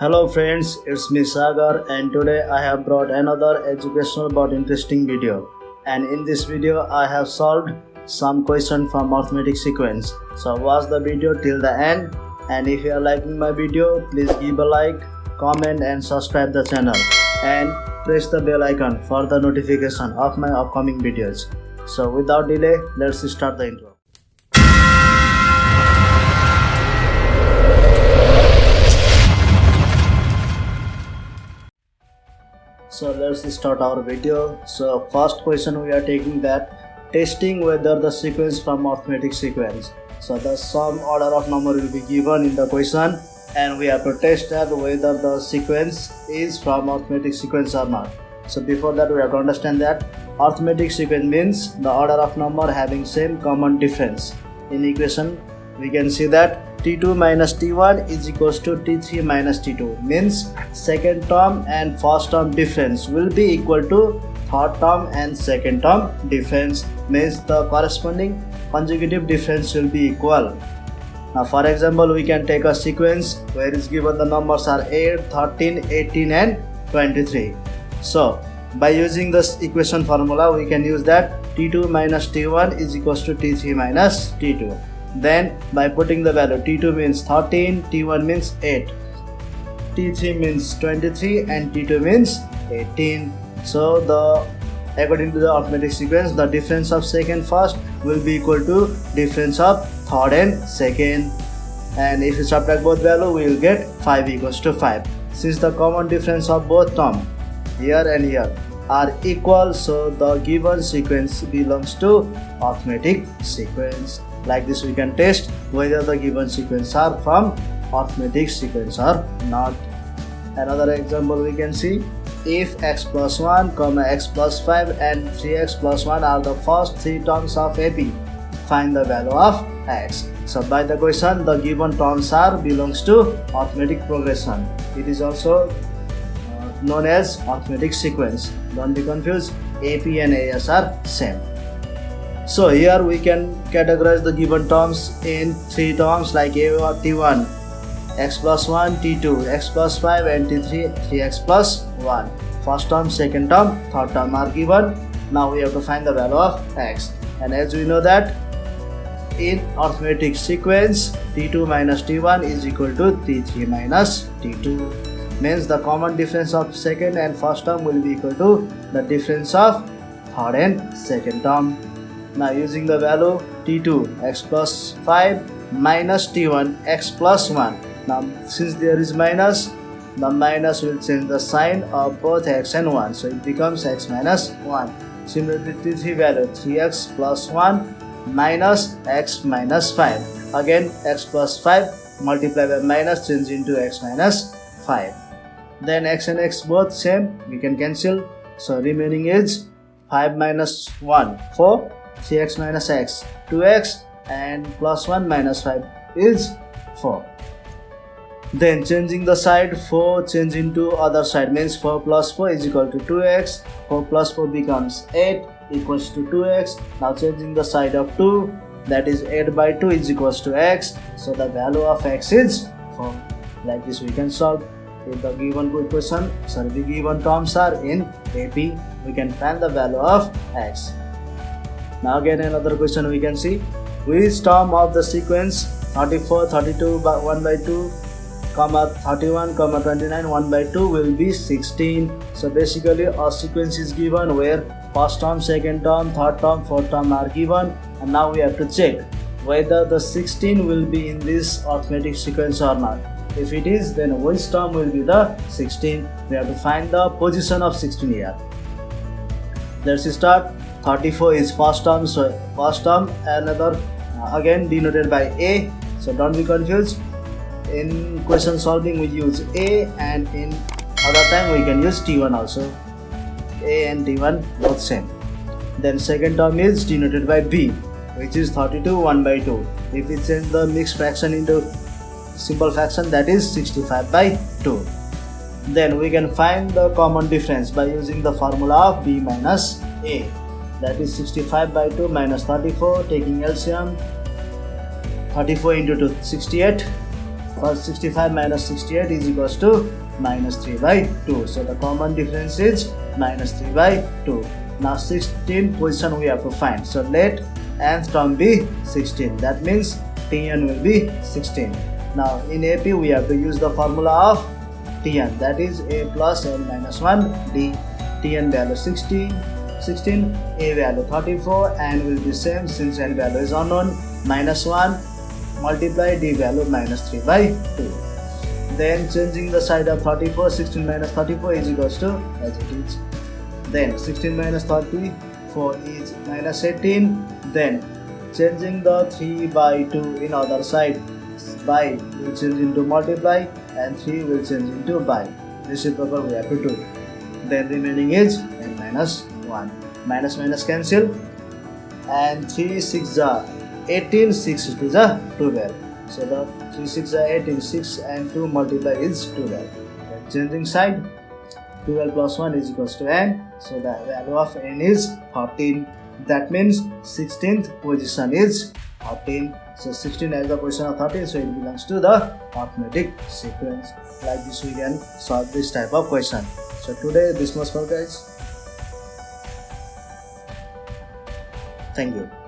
Hello friends, it's me Sagar and today I have brought another educational but interesting video. And in this video I have solved some question from arithmetic sequence. So watch the video till the end, and if you are liking my video, please give a like, comment and subscribe the channel and press the bell icon for the notification of my upcoming videos. So without delay, let's start the intro. So let's start our video. So first question we are taking that testing whether the sequence from arithmetic sequence. So the sum order of number will be given in the question and we have to test that whether the sequence is from arithmetic sequence or not. So before that we have to understand that arithmetic sequence means the order of number having same common difference. In equation we can see that T2 minus T1 is equals to T3 minus T2, means second term and first term difference will be equal to third term and second term difference, means the corresponding consecutive difference will be equal. Now for example, we can take a sequence where is given the numbers are 8, 13, 18 and 23. So by using this equation formula we can use that T2 minus T1 is equals to T3 minus T2. Then by putting the value, T2 means 13, T1 means 8, T3 means 23 and T2 means 18. So according to the arithmetic sequence, the difference of second first will be equal to difference of third and second, and if you subtract both value we will get 5 equals to 5. Since the common difference of both term here and here are equal, so the given sequence belongs to arithmetic sequence. Like this we can test whether the given sequence are from arithmetic sequence or not. Another example we can see, if x plus 1, x plus 5 and 3x plus 1 are the first three terms of AP, find the value of x. So by the question, the given terms are belongs to arithmetic progression. It is also known as arithmetic sequence. Don't be confused, AP and AS are same. So here we can categorize the given terms in three terms like T1, x plus 1, T2, x plus 5 and T3, 3x plus 1. First term, second term, third term are given. Now we have to find the value of x. And as we know that in arithmetic sequence, T2 minus T1 is equal to T3 minus T2. Means the common difference of second and first term will be equal to the difference of third and second term. Now using the value T2 x plus 5 minus T1 x plus 1. Now since there is minus, the minus will change the sign of both x and 1, so it becomes x minus 1. Similarly T3 value 3x plus 1 minus x minus 5. Again x plus 5 multiplied by minus change into x minus 5. Then x and x both same, we can cancel, so remaining is 5 minus 1 4, 3x minus x 2x and plus 1 minus 5 is 4. Then changing the side, 4 change into other side, means 4 plus 4 is equal to 2x, 4 plus 4 becomes 8 equals to 2x. Now changing the side of 2, that is 8 by 2 is equals to x, so the value of x is 4. Like this we can solve. If the given equation, the given terms are in AP, we can find the value of x. Now again another question we can see, which term of the sequence 34, 32 by 1 by 2, 31, 29, 1 by 2 will be 16. So basically a sequence is given where first term, second term, third term, fourth term are given, and now we have to check whether the 16 will be in this arithmetic sequence or not. If it is, then which term will be the 16? We have to find the position of 16 here. Let's start. 34 is first term, so first term another again denoted by A, so don't be confused. In question solving we use A, and in other time we can use T1 also. A and T1 both same. Then second term is denoted by B, which is 32 1 by 2. If we change the mixed fraction into simple fraction, that is 65 by 2. Then we can find the common difference by using the formula of B minus A, that is 65 by 2 minus 34, taking LCM, 34 into 2 68, first 65 minus 68 is equals to minus 3 by 2. So the common difference is minus 3 by 2. Now 16 position we have to find. So let nth term be 16. That means Tn will be 16. Now in AP we have to use the formula of Tn, that is a plus n minus 1 d. Tn value 16, a value 34, and will be same since n value is unknown, minus 1 multiply d value minus 3 by 2. Then changing the side of 34, 16 minus 34 is equals to as it is. Then 16 minus 34 is minus 18. Then changing the 3 by 2 in other side, by will change into multiply and 3 will change into by. Reciprocal we have to do. Then remaining is n minus 1. Minus minus cancel, and 3 6 are 18, 6 2 is 12. So the 3 6 are 18, 6 and 2 multiply is 12. Then changing side, 12 plus 1 is equals to n. So the value of n is 13. That means 16th position is 13. So 16 as the position of 13, so it belongs to the arithmetic sequence. Like this we can solve this type of question. So today this much for guys. Thank you.